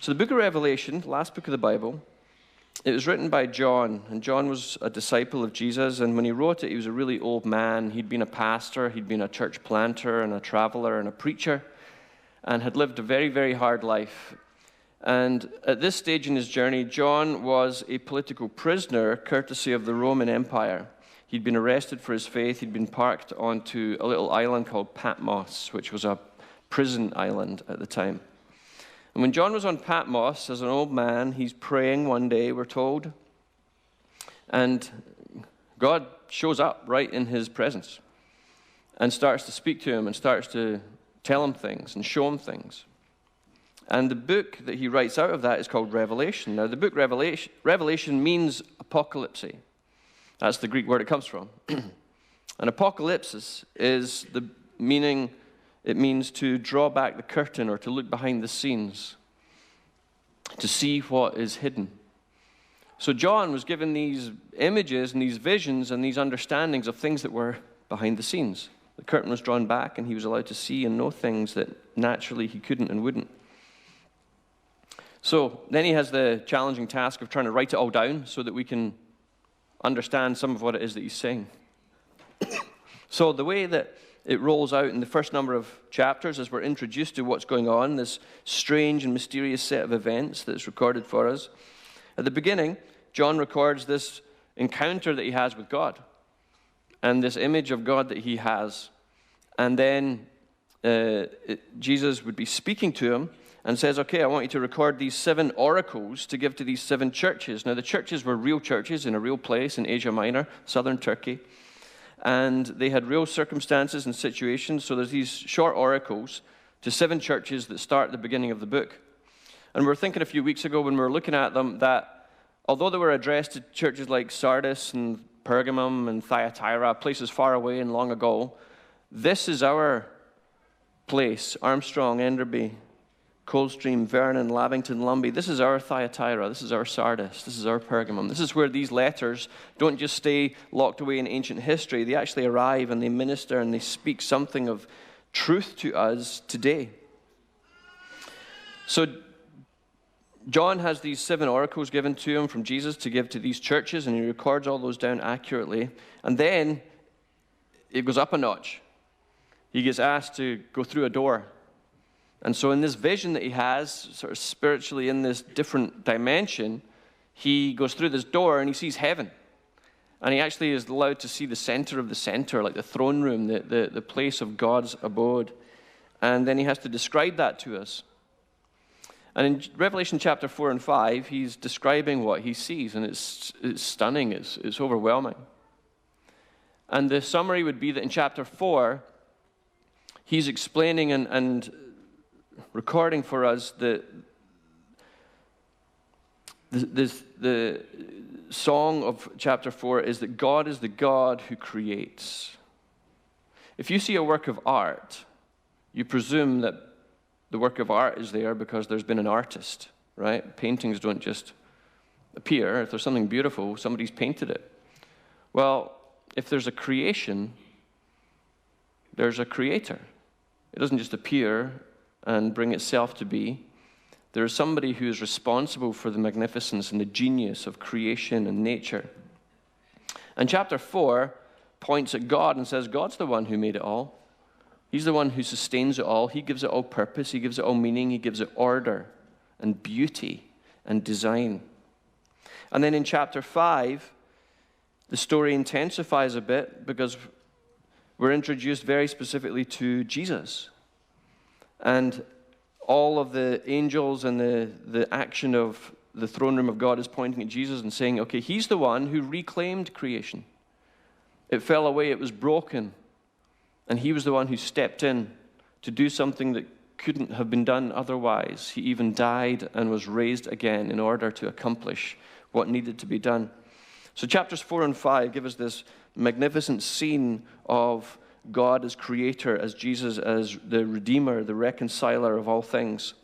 So the book of Revelation, the last book of the Bible, it was written by John, and John was a disciple of Jesus, and when he wrote it, he was a really old man. He'd been a pastor, he'd been a church planter, and a traveler, and a preacher, and had lived a very, very hard life. And at this stage in his journey, John was a political prisoner, courtesy of the Roman Empire. He'd been arrested for his faith. He'd been parked onto a little island called Patmos, which was a prison island at the time. And when John was on Patmos, as an old man, he's praying one day, we're told, and God shows up right in his presence and starts to speak to him and starts to tell him things and show him things. And the book that he writes out of that is called Revelation. Now, the book Revelation means apocalypse. That's the Greek word it comes from. And apocalypsis is the meaning, it means to draw back the curtain or to look behind the scenes, to see what is hidden. So John was given these images and these visions and these understandings of things that were behind the scenes. The curtain was drawn back and he was allowed to see and know things that naturally he couldn't and wouldn't. So then he has the challenging task of trying to write it all down so that we can understand some of what it is that he's saying. So the way that it rolls out in the first number of chapters as we're introduced to what's going on, this strange and mysterious set of events that's recorded for us. At the beginning, John records this encounter that he has with God and this image of God that he has. And then Jesus would be speaking to him and says, okay, I want you to record these 7 oracles to give to these 7 churches. Now, the churches were real churches in a real place in Asia Minor, southern Turkey. And they had real circumstances and situations. So there's these short oracles to 7 churches that start at the beginning of the book. And we were thinking a few weeks ago when we were looking at them that although they were addressed to churches like Sardis and Pergamum and Thyatira, places far away and long ago, this is our place, Armstrong, Enderby, Coldstream, Vernon, Lavington, Lumby. This is our Thyatira. This is our Sardis. This is our Pergamum. This is where these letters don't just stay locked away in ancient history. They actually arrive and they minister and they speak something of truth to us today. So John has these 7 oracles given to him from Jesus to give to these churches, and he records all those down accurately. And then it goes up a notch. He gets asked to go through a door. And so in this vision that he has, sort of spiritually in this different dimension, he goes through this door and he sees heaven. And he actually is allowed to see the center of the center, like the throne room, the place of God's abode. And then he has to describe that to us. And in Revelation chapter 4 and 5, he's describing what he sees, and it's stunning, it's overwhelming. And the summary would be that in chapter 4, he's explaining and recording for us the song of chapter 4 is that God is the God who creates. If you see a work of art, you presume that the work of art is there because there's been an artist, right? Paintings don't just appear. If there's something beautiful, somebody's painted it. Well, if there's a creation, there's a creator. It doesn't just appear and bring itself to be. There is somebody who is responsible for the magnificence and the genius of creation and nature. And chapter 4 points at God and says, God's the one who made it all. He's the one who sustains it all. He gives it all purpose. He gives it all meaning. He gives it order and beauty and design. And then in chapter 5, the story intensifies a bit because we're introduced very specifically to Jesus. And all of the angels and the action of the throne room of God is pointing at Jesus and saying, okay, he's the one who reclaimed creation. It fell away, it was broken. And he was the one who stepped in to do something that couldn't have been done otherwise. He even died and was raised again in order to accomplish what needed to be done. So chapters 4 and 5 give us this magnificent scene of God as creator, as Jesus as the redeemer, the reconciler of all things.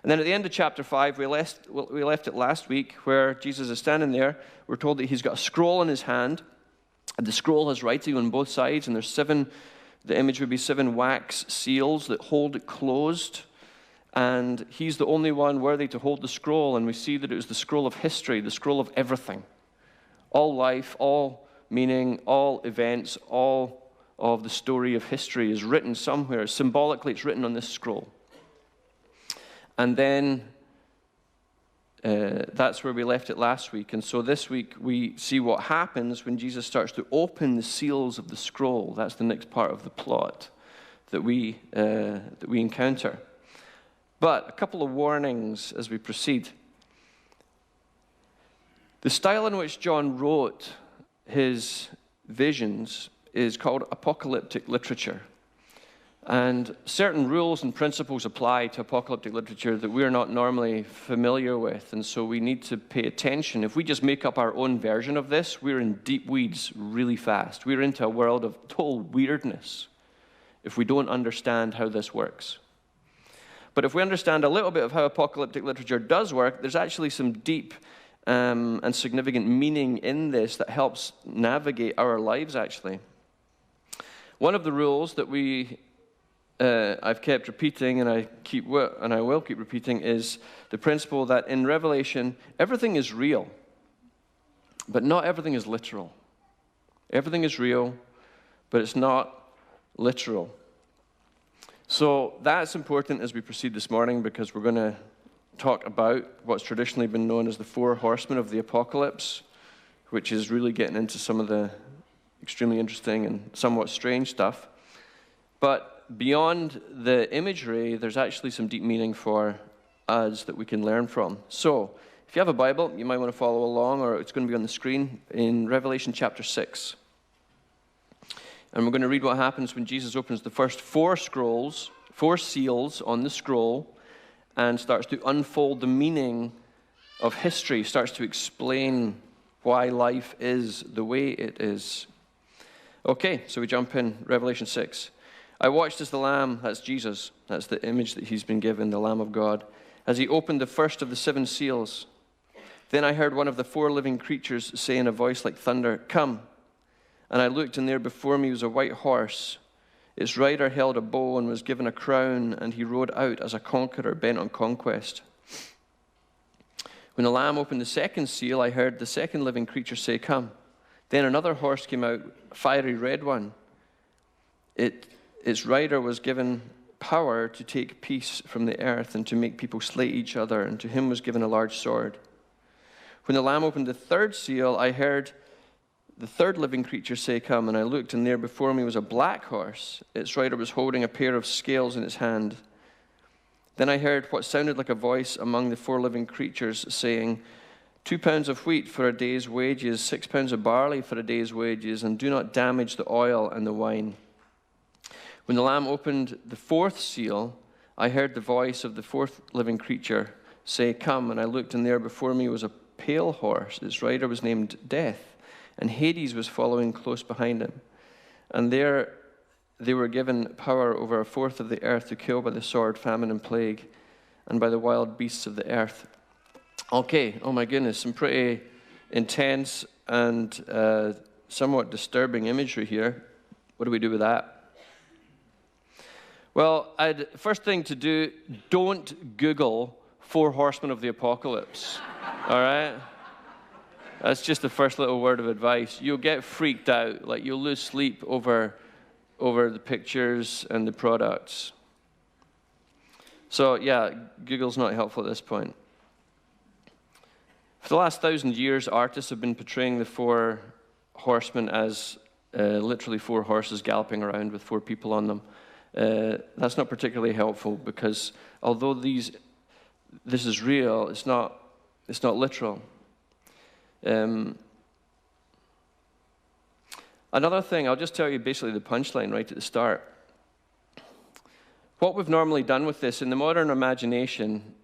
And then at the end of chapter 5, we left it last week where Jesus is standing there. We're told that he's got a scroll in his hand. And the scroll has writing on both sides, and there's 7, the image would be 7 wax seals that hold it closed. And he's the only one worthy to hold the scroll, and we see that it was the scroll of history, the scroll of everything. All life, all meaning, all events, all of the story of history is written somewhere. Symbolically, it's written on this scroll. And then that's where we left it last week. And so this week, we see what happens when Jesus starts to open the seals of the scroll. That's the next part of the plot that we encounter. But a couple of warnings as we proceed. The style in which John wrote his visions is called apocalyptic literature. And certain rules and principles apply to apocalyptic literature that we're not normally familiar with, and so we need to pay attention. If we just make up our own version of this, we're in deep weeds really fast. We're into a world of total weirdness if we don't understand how this works. But if we understand a little bit of how apocalyptic literature does work, there's actually some deep and significant meaning in this that helps navigate our lives, actually. One of the rules that I've kept repeating, and I will keep repeating, is the principle that in Revelation, everything is real, but not everything is literal. Everything is real, but it's not literal. So that's important as we proceed this morning, because we're going to talk about what's traditionally been known as the 4 horsemen of the apocalypse, which is really getting into some of the extremely interesting and somewhat strange stuff. But beyond the imagery, there's actually some deep meaning for us that we can learn from. So if you have a Bible, you might want to follow along, or it's going to be on the screen, in Revelation chapter 6. And we're going to read what happens when Jesus opens the first 4 seals on the scroll, and starts to unfold the meaning of history, starts to explain why life is the way it is. Okay, so we jump in, Revelation 6. I watched as the Lamb, that's Jesus, that's the image that he's been given, the Lamb of God, as he opened the first of the 7 seals. Then I heard one of the 4 living creatures say in a voice like thunder, "Come." And I looked, and there before me was a white horse. Its rider held a bow and was given a crown, and he rode out as a conqueror bent on conquest. When the Lamb opened the second seal, I heard the second living creature say, "Come." Then another horse came out, a fiery red one. Its rider was given power to take peace from the earth and to make people slay each other, and to him was given a large sword. When the Lamb opened the third seal, I heard the third living creature say, "Come," and I looked, and there before me was a black horse. Its rider was holding a pair of scales in its hand. Then I heard what sounded like a voice among the 4 living creatures saying, 2 pounds of wheat for a day's wages, 6 pounds of barley for a day's wages, and do not damage the oil and the wine. When the Lamb opened the 4th seal, I heard the voice of the 4th living creature say, "Come," and I looked, and there before me was a pale horse. Its rider was named Death, and Hades was following close behind him. And there they were given power over 1/4 of the earth to kill by the sword, famine, and plague, and by the wild beasts of the earth. Okay, oh my goodness, some pretty intense and somewhat disturbing imagery here. What do we do with that? Well, first thing to do, don't Google 4 horsemen of the apocalypse, all right? That's just the first little word of advice. You'll get freaked out. Like, you'll lose sleep over the pictures and the products. So, yeah, Google's not helpful at this point. For the last 1,000 years, artists have been portraying the 4 horsemen as literally 4 horses galloping around with 4 people on them. That's not particularly helpful, because although this is real, it's not literal. Another thing, I'll just tell you basically the punchline right at the start. What we've normally done with this, in the modern imagination,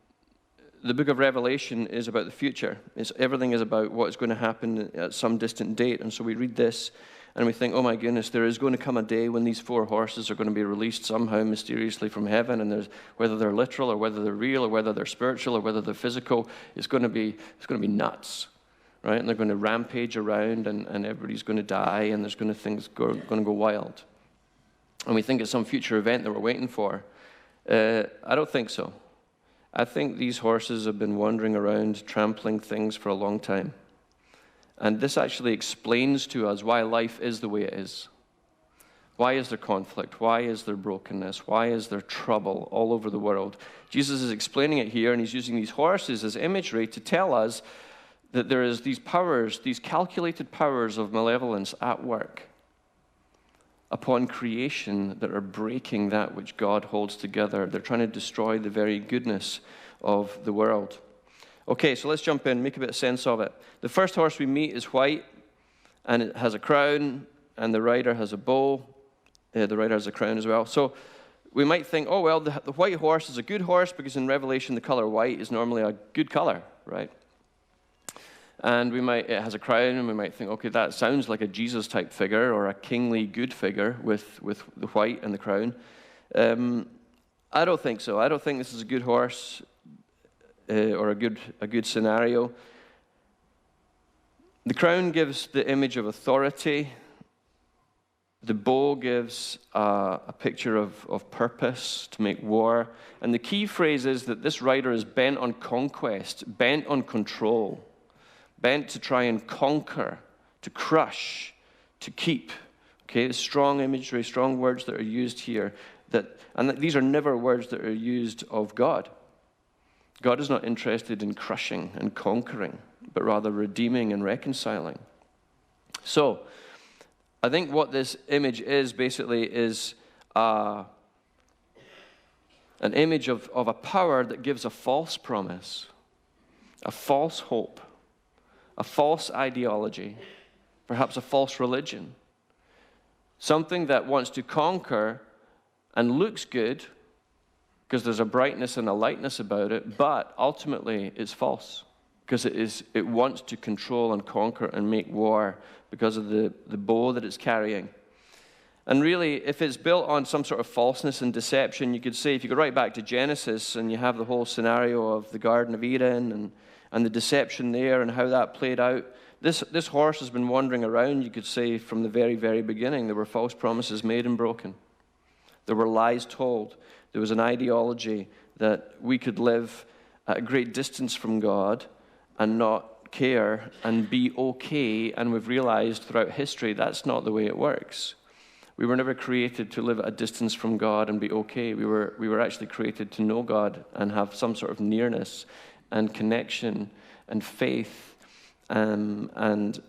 the book of Revelation is about the future. Everything is about what's going to happen at some distant date. And so we read this and we think, oh my goodness, there is going to come a day when these 4 horses are going to be released somehow mysteriously from heaven, and whether they're literal or whether they're real or whether they're spiritual or whether they're physical, it's going to be nuts. Right? And they're going to rampage around, and everybody's going to die, and things going to go wild. And we think it's some future event that we're waiting for. I don't think so. I think these horses have been wandering around, trampling things for a long time. And this actually explains to us why life is the way it is. Why is there conflict? Why is there brokenness? Why is there trouble all over the world? Jesus is explaining it here, and he's using these horses as imagery to tell us that there is these powers, these calculated powers of malevolence at work upon creation that are breaking that which God holds together. They're trying to destroy the very goodness of the world. Okay, so let's jump in, make a bit of sense of it. The first horse we meet is white, and it has a crown, and the rider has a bow. The rider has a crown as well. So we might think, oh, well, the white horse is a good horse because in Revelation the color white is normally a good color, right? And it has a crown, and we might think, okay, that sounds like a Jesus-type figure or a kingly good figure with the white and the crown. I don't think so. I don't think this is a good horse or a good scenario. The crown gives the image of authority. The bow gives a picture of purpose to make war. And the key phrase is that this rider is bent on conquest, bent on control, bent to try and conquer, to crush, to keep. Okay, strong imagery, strong words that are used here. And these are never words that are used of God. God is not interested in crushing and conquering, but rather redeeming and reconciling. So, I think what this image is basically is an image of a power that gives a false promise, a false hope, a false ideology, perhaps a false religion, something that wants to conquer and looks good because there's a brightness and a lightness about it, but ultimately it's false because it wants to control and conquer and make war because of the bow that it's carrying. And really, if it's built on some sort of falseness and deception, you could say, if you go right back to Genesis and you have the whole scenario of the Garden of Eden and the deception there and how that played out, this horse has been wandering around, you could say, from the very, very beginning. There were false promises made and broken. There were lies told. There was an ideology that we could live at a great distance from God and not care and be okay, and we've realized throughout history that's not the way it works. We were never created to live at a distance from God and be okay. We were actually created to know God and have some sort of nearness and connection and faith, and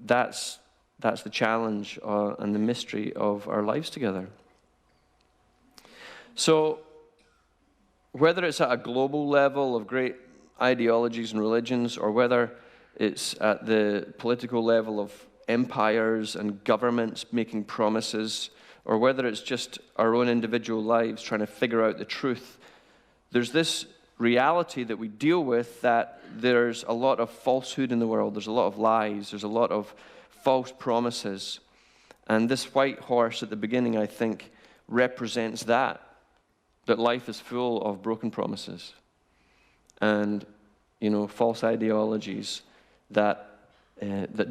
that's the challenge and the mystery of our lives together. So whether it's at a global level of great ideologies and religions, or whether it's at the political level of empires and governments making promises, or whether it's just our own individual lives trying to figure out the truth, there's this reality that we deal with, that there's a lot of falsehood in the world. There's a lot of lies. There's a lot of false promises. And this white horse at the beginning, I think, represents that life is full of broken promises and, false ideologies that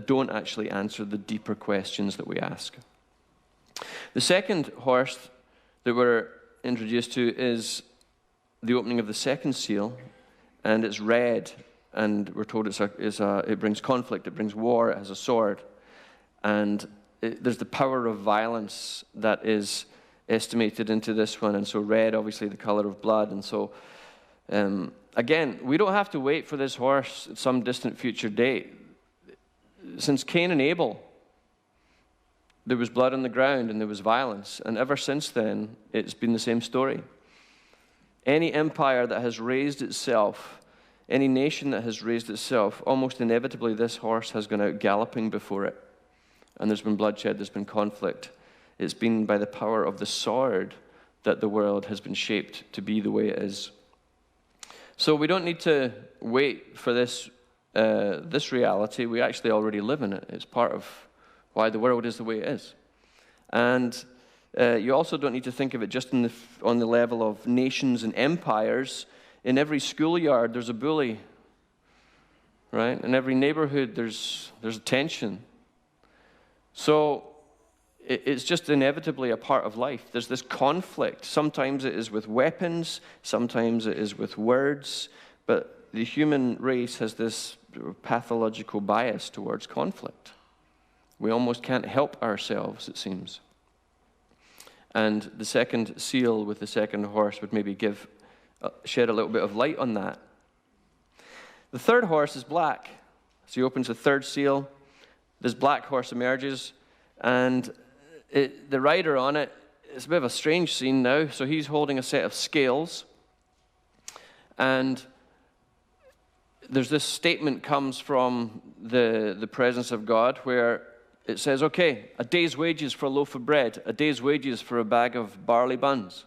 don't actually answer the deeper questions that we ask. The second horse that we're introduced to is the opening of the second seal, and it's red, and we're told it brings conflict, it brings war, it has a sword, and there's the power of violence that is estimated into this one, and so red, obviously the color of blood, and so again, we don't have to wait for this horse at some distant future date. Since Cain and Abel, there was blood on the ground and there was violence, and ever since then, it's been the same story. Any empire that has raised itself, any nation that has raised itself, almost inevitably this horse has gone out galloping before it, and there's been bloodshed, there's been conflict. It's been by the power of the sword that the world has been shaped to be the way it is. So we don't need to wait for this reality. We actually already live in it. It's part of why the world is the way it is. And you also don't need to think of it just on the level of nations and empires. In every schoolyard, there's a bully, right? In every neighborhood, there's a tension. So it's just inevitably a part of life. There's this conflict. Sometimes it is with weapons, sometimes it is with words, but the human race has this pathological bias towards conflict. We almost can't help ourselves, it seems. And the second seal with the second horse would maybe shed a little bit of light on that. The third horse is black. So he opens the third seal. This black horse emerges, and the rider on it, it's a bit of a strange scene now. So he's holding a set of scales, and there's this statement comes from the presence of God where it says, okay, a day's wages for a loaf of bread, a day's wages for a bag of barley buns.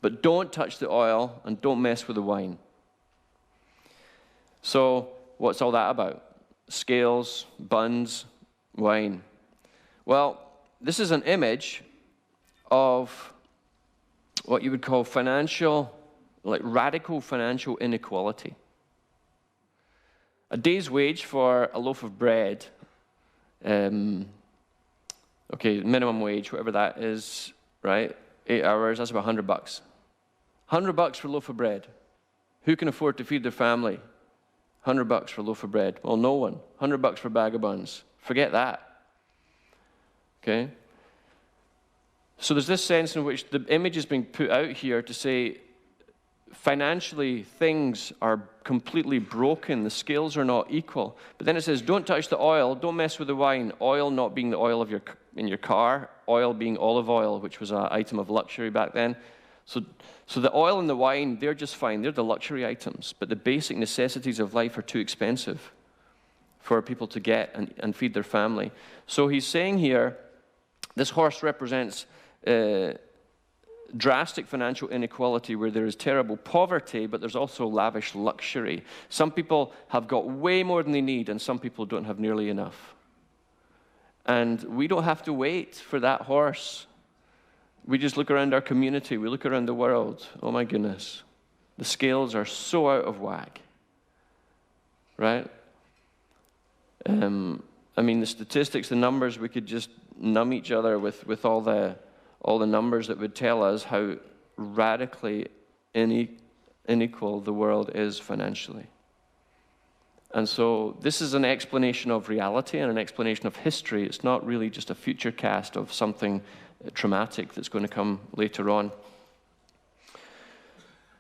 But don't touch the oil and don't mess with the wine. So what's all that about? Scales, buns, wine. Well, this is an image of what you would call radical financial inequality. A day's wage for a loaf of bread, minimum wage, whatever that is, right? 8 hours, that's about $100. $100 for a loaf of bread. Who can afford to feed their family? $100 for a loaf of bread. Well, no one. $100 for a bag of buns. Forget that. Okay? So there's this sense in which the image is being put out here to say, financially, things are completely broken. The scales are not equal. But then it says, don't touch the oil. Don't mess with the wine. Oil not being the oil in your car. Oil being olive oil, which was an item of luxury back then. So the oil and the wine, they're just fine. They're the luxury items. But the basic necessities of life are too expensive for people to get and feed their family. So he's saying here, this horse represents drastic financial inequality where there is terrible poverty, but there's also lavish luxury. Some people have got way more than they need, and some people don't have nearly enough. And we don't have to wait for that horse. We just look around our community. We look around the world. Oh, my goodness. The scales are so out of whack. Right? The statistics, the numbers, we could just numb each other with all the numbers that would tell us how radically unequal the world is financially. And so this is an explanation of reality and an explanation of history. It's not really just a future cast of something traumatic that's going to come later on.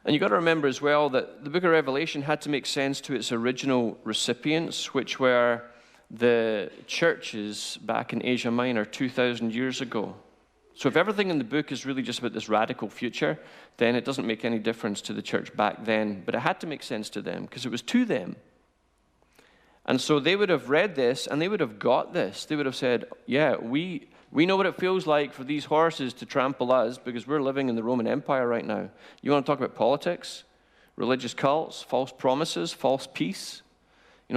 And you've got to remember as well that the book of Revelation had to make sense to its original recipients, which were the churches back in Asia Minor 2,000 years ago. So if everything in the book is really just about this radical future, then it doesn't make any difference to the church back then. But it had to make sense to them because it was to them. And so they would have read this and they would have got this. They would have said, yeah, we know what it feels like for these horses to trample us because we're living in the Roman Empire right now. You want to talk about politics, religious cults, false promises, false peace,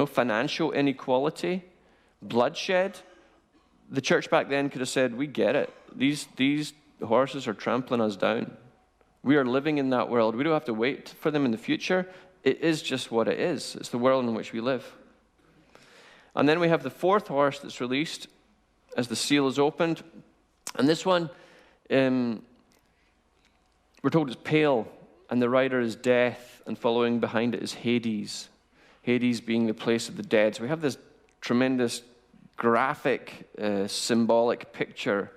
financial inequality, bloodshed. The church back then could have said, we get it. These horses are trampling us down. We are living in that world. We don't have to wait for them in the future. It is just what it is. It's the world in which we live. And then we have the fourth horse that's released as the seal is opened. And this one, we're told is pale, and the rider is death, and following behind it is Hades. Hades being the place of the dead. So we have this tremendous graphic, symbolic picture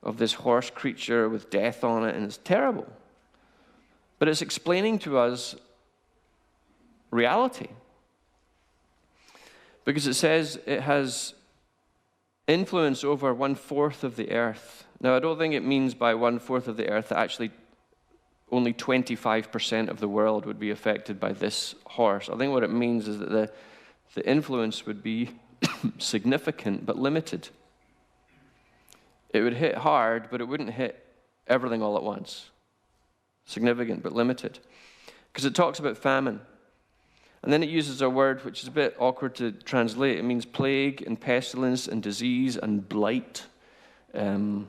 of this horse creature with death on it, and it's terrible. But it's explaining to us reality. Because it says it has influence over 1/4 of the earth. Now, I don't think it means by 1/4 of the earth that actually only 25% of the world would be affected by this horse. I think what it means is that the influence would be significant but limited. It would hit hard, but it wouldn't hit everything all at once. Significant but limited. Because it talks about famine. And then it uses a word which is a bit awkward to translate. It means plague and pestilence and disease and blight. In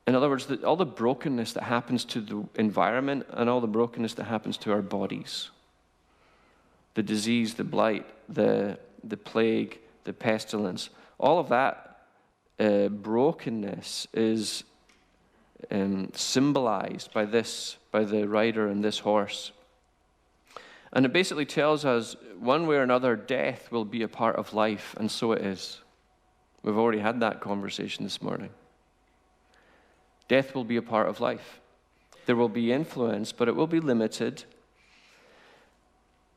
other words, all the brokenness that happens to the environment and all the brokenness that happens to our bodies. The disease, the blight, the plague, the pestilence. All of that brokenness is symbolized by the rider and this horse. And it basically tells us, one way or another, death will be a part of life, and so it is. We've already had that conversation this morning. Death will be a part of life. There will be influence, but it will be limited.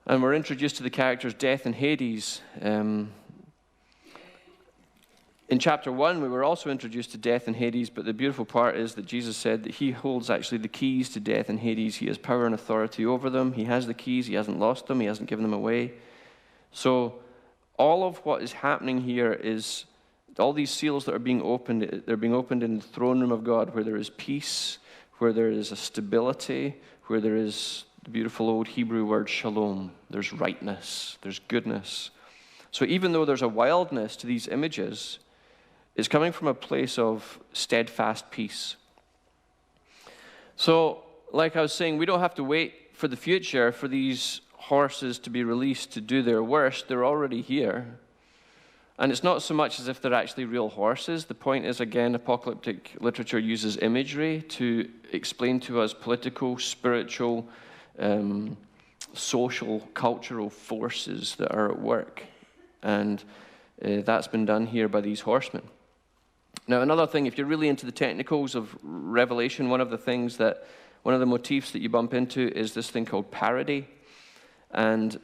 And we're introduced to the characters Death and Hades. In chapter 1, we were also introduced to death and Hades, but the beautiful part is that Jesus said that he holds actually the keys to death and Hades. He has power and authority over them. He has the keys. He hasn't lost them. He hasn't given them away. So all of what is happening here is all these seals that are being opened, they're being opened in the throne room of God, where there is peace, where there is a stability, where there is the beautiful old Hebrew word shalom. There's rightness. There's goodness. So even though there's a wildness to these images, it's coming from a place of steadfast peace. So, like I was saying, we don't have to wait for the future for these horses to be released to do their worst. They're already here. And it's not so much as if they're actually real horses. The point is, again, apocalyptic literature uses imagery to explain to us political, spiritual, social, cultural forces that are at work. And that's been done here by these horsemen. Now, another thing, if you're really into the technicals of Revelation, one of the motifs that you bump into is this thing called parody. And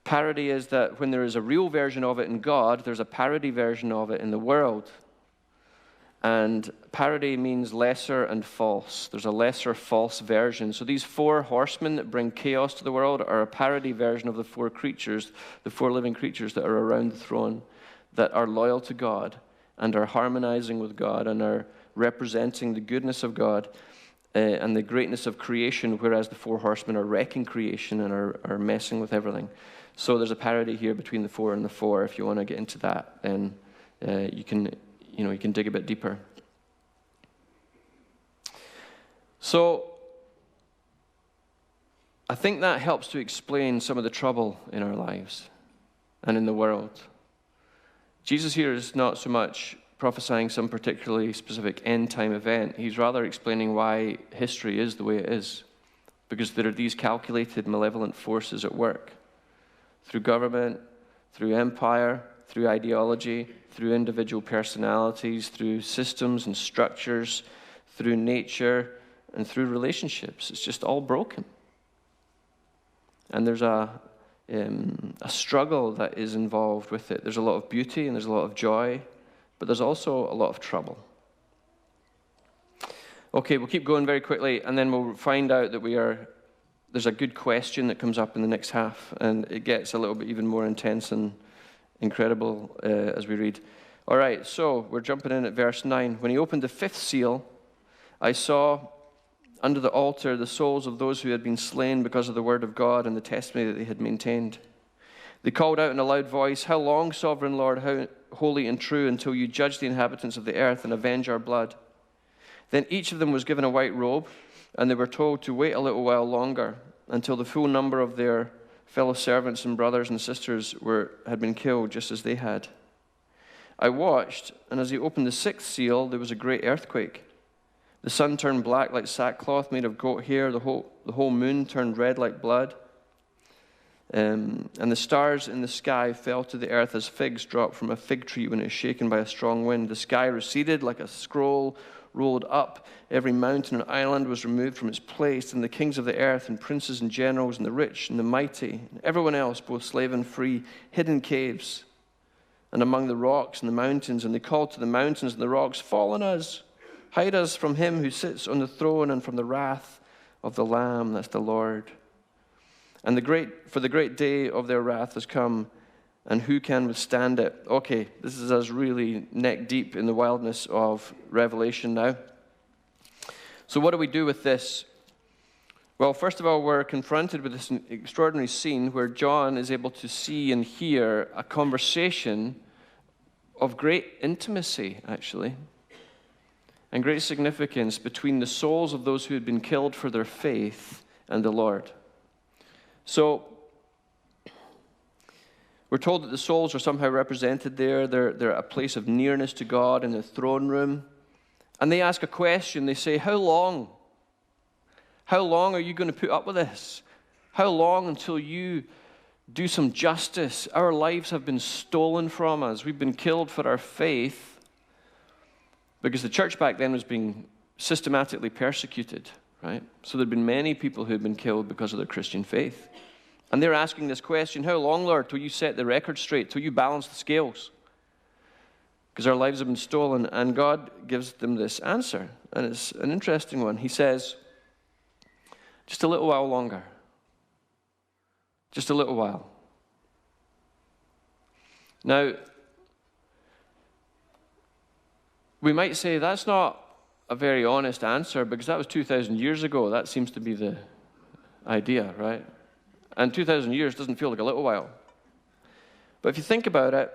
parody is that when there is a real version of it in God, there's a parody version of it in the world. And parody means lesser and false. There's a lesser false version. So these four horsemen that bring chaos to the world are a parody version of the four creatures, the four living creatures that are around the throne, that are loyal to God and are harmonizing with God and are representing the goodness of God and the greatness of creation, whereas the four horsemen are wrecking creation and are messing with everything. So there's a parody here between the four and the four. If you want to get into that, then you can dig a bit deeper. So I think that helps to explain some of the trouble in our lives and in the world. Jesus here is not so much prophesying some particularly specific end-time event. He's rather explaining why history is the way it is, because there are these calculated, malevolent forces at work through government, through empire, through ideology, through individual personalities, through systems and structures, through nature, and through relationships. It's just all broken. And there's a struggle that is involved with it. There's a lot of beauty and there's a lot of joy, but there's also a lot of trouble. Okay, we'll keep going very quickly, and then we'll find out that there's a good question that comes up in the next half, and it gets a little bit even more intense and incredible as we read. All right, so we're jumping in at verse 9. When he opened the fifth seal, I saw under the altar the souls of those who had been slain because of the word of God and the testimony that they had maintained. They called out in a loud voice, "How long, sovereign Lord, how holy and true, until you judge the inhabitants of the earth and avenge our blood?" Then each of them was given a white robe, and they were told to wait a little while longer until the full number of their fellow servants and brothers and sisters had been killed just as they had. I watched, and as he opened the sixth seal, there was a great earthquake. The sun turned black like sackcloth made of goat hair. The whole moon turned red like blood. And the stars in the sky fell to the earth as figs drop from a fig tree when it is shaken by a strong wind. The sky receded like a scroll rolled up. Every mountain and island was removed from its place, and the kings of the earth and princes and generals and the rich and the mighty and everyone else, both slave and free, hid in caves and among the rocks and the mountains. And they called to the mountains and the rocks, "Fall on us. Hide us from him who sits on the throne and from the wrath of the Lamb," that's the Lord. "And for the great day of their wrath has come, and who can withstand it?" Okay, this is us really neck deep in the wildness of Revelation now. So what do we do with this? Well, first of all, we're confronted with this extraordinary scene where John is able to see and hear a conversation of great intimacy, actually, and great significance between the souls of those who had been killed for their faith and the Lord. So We're told that the souls are somehow represented there. They're at a place of nearness to God in the throne room. And they ask a question. They say, how long? How long are you going to put up with this? How long until you do some justice? Our lives have been stolen from us. We've been killed for our faith because the church back then was being systematically persecuted, right? So there'd been many people who had been killed because of their Christian faith. And they're asking this question, how long, Lord, till you set the record straight, till you balance the scales? Because our lives have been stolen, and God gives them this answer. And it's an interesting one. He says, just a little while longer. Just a little while. Now, we might say that's not a very honest answer because that was 2,000 years ago. That seems to be the idea, right? And 2,000 years doesn't feel like a little while. But if you think about it,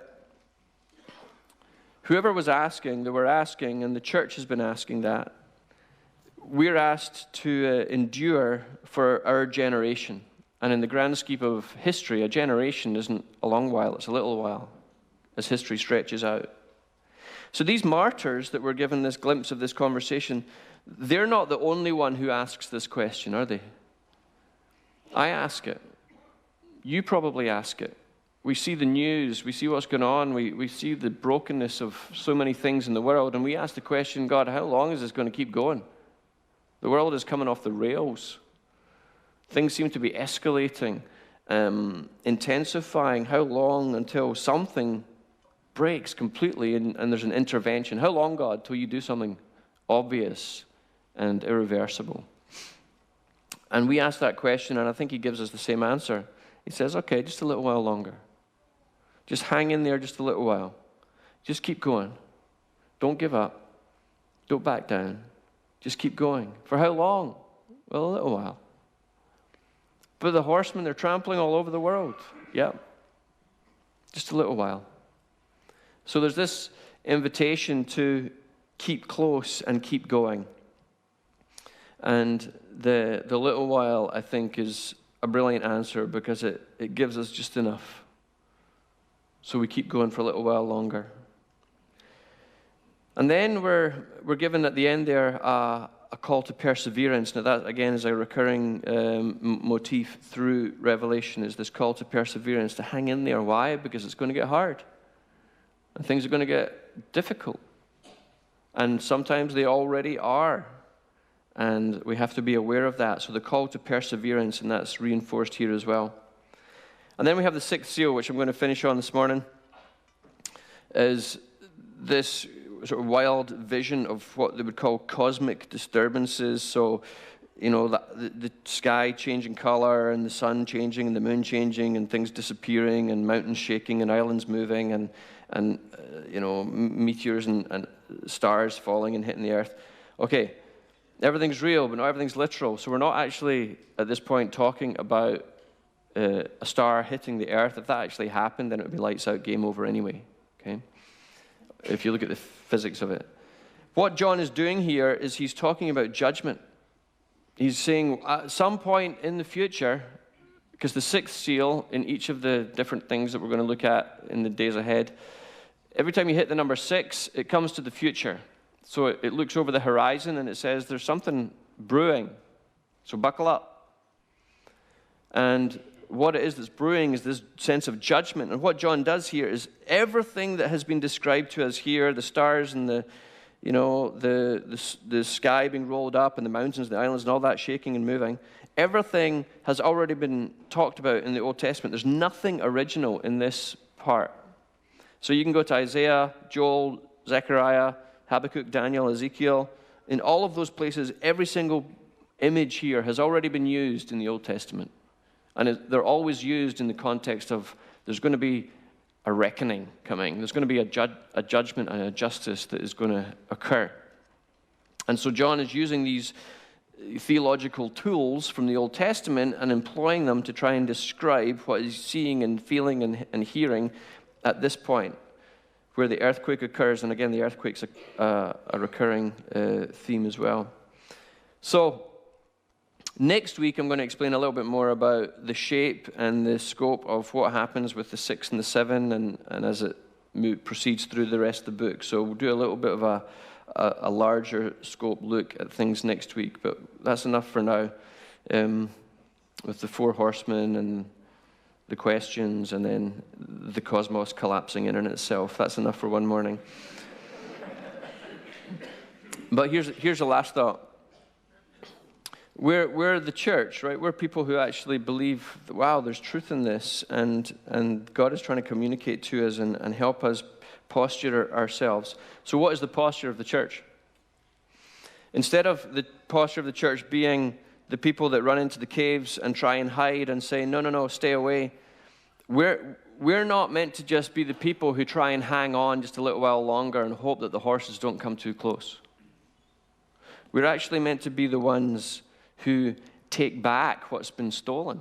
whoever was asking, they were asking, and the church has been asking that. We're asked to endure for our generation. And in the grand scheme of history, a generation isn't a long while, it's a little while, as history stretches out. So these martyrs that were given this glimpse of this conversation, they're not the only one who asks this question, are they? I ask it. You probably ask it. We see the news, we see what's going on, we see the brokenness of so many things in the world, and we ask the question, God, how long is this going to keep going? The world is coming off the rails. Things seem to be escalating, intensifying. How long until something breaks completely and there's an intervention? How long, God, till you do something obvious and irreversible? And we ask that question, and I think he gives us the same answer. He says, okay, just a little while longer. Just hang in there just a little while. Just keep going. Don't give up. Don't back down. Just keep going. For how long? Well, a little while. But the horsemen, they're trampling all over the world. Yeah. Just a little while. So there's this invitation to keep close and keep going. And the little while, I think, is a brilliant answer because it gives us just enough. So we keep going for a little while longer. And then we're given at the end there a call to perseverance. Now that, again, is a recurring motif through Revelation, is this call to perseverance, to hang in there. Why? Because it's going to get hard. And things are going to get difficult. And sometimes they already are. And we have to be aware of that. So the call to perseverance, and that's reinforced here as well. And then we have the sixth seal, which I'm going to finish on this morning, is this sort of wild vision of what they would call cosmic disturbances. So, you know, the sky changing color, and the sun changing, and the moon changing, and things disappearing, and mountains shaking, and islands moving, and you know, meteors and stars falling and hitting the earth. Okay, everything's real, but not everything's literal. So we're not actually, at this point, talking about a star hitting the earth. If that actually happened, then it would be lights out, game over anyway. Okay, if you look at the physics of it. What John is doing here is he's talking about judgment. He's saying at some point in the future, because the sixth seal in each of the different things that we're going to look at in the days ahead, every time you hit the number 6, it comes to the future. So it looks over the horizon and it says there's something brewing. So buckle up. And what it is that's brewing is this sense of judgment. And what John does here is everything that has been described to us here, the stars and the sky being rolled up and the mountains and the islands and all that shaking and moving, everything has already been talked about in the Old Testament. There's nothing original in this part. So you can go to Isaiah, Joel, Zechariah, Habakkuk, Daniel, Ezekiel. In all of those places, every single image here has already been used in the Old Testament. And they're always used in the context of there's going to be a reckoning coming. There's going to be a judgment and a justice that is going to occur. And so John is using these theological tools from the Old Testament and employing them to try and describe what he's seeing and feeling and hearing at this point, where the earthquake occurs. And again, the earthquake's a recurring theme as well. So Next week, I'm going to explain a little bit more about the shape and the scope of what happens with the 6 and the 7, and as it proceeds through the rest of the book. So we'll do a little bit of a larger scope look at things next week, but that's enough for now, with the 4 horsemen and the questions, and then the cosmos collapsing in itself. That's enough for one morning. But here's a last thought. We're the church, right? We're people who actually believe that, wow, there's truth in this, and God is trying to communicate to us and help us posture ourselves. So what is the posture of the church? Instead of the posture of the church being the people that run into the caves and try and hide and say, no, stay away, we're not meant to just be the people who try and hang on just a little while longer and hope that the horses don't come too close. We're actually meant to be the ones who take back what's been stolen,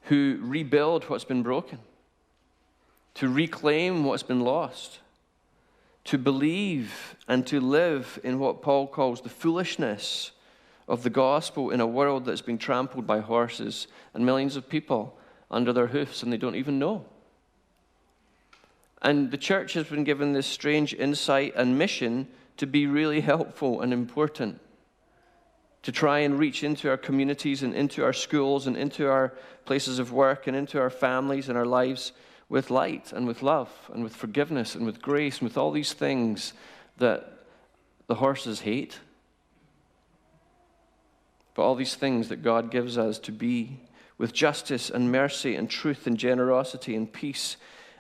who rebuild what's been broken, to reclaim what's been lost, to believe and to live in what Paul calls the foolishness of the gospel in a world that's being trampled by horses and millions of people under their hoofs, and they don't even know. And the church has been given this strange insight and mission to be really helpful and important, to try and reach into our communities and into our schools and into our places of work and into our families and our lives with light and with love and with forgiveness and with grace and with all these things that the horses hate. But all these things that God gives us to be with justice and mercy and truth and generosity and peace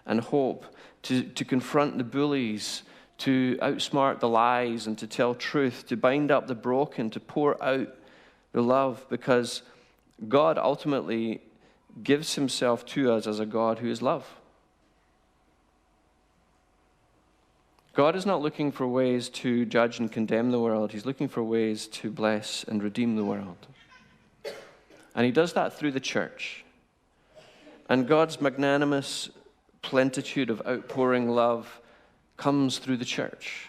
and hope, to confront the bullies, to outsmart the lies and to tell truth, to bind up the broken, to pour out the love, because God ultimately gives himself to us as a God who is love. God is not looking for ways to judge and condemn the world. He's looking for ways to bless and redeem the world. And he does that through the church. And God's magnanimous plenitude of outpouring love comes through the church.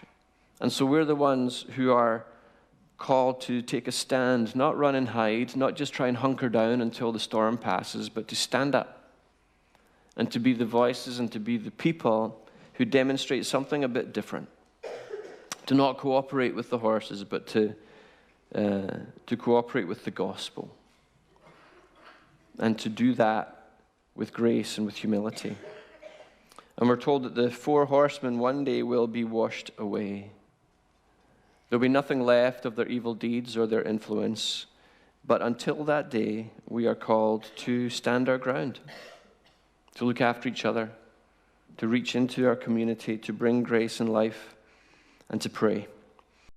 And so we're the ones who are called to take a stand, not run and hide, not just try and hunker down until the storm passes, but to stand up and to be the voices and to be the people who demonstrate something a bit different. To not cooperate with the horses, but to cooperate with the gospel. And to do that with grace and with humility. And we're told that the 4 horsemen one day will be washed away. There'll be nothing left of their evil deeds or their influence. But until that day, we are called to stand our ground, to look after each other, to reach into our community, to bring grace and life, and to pray.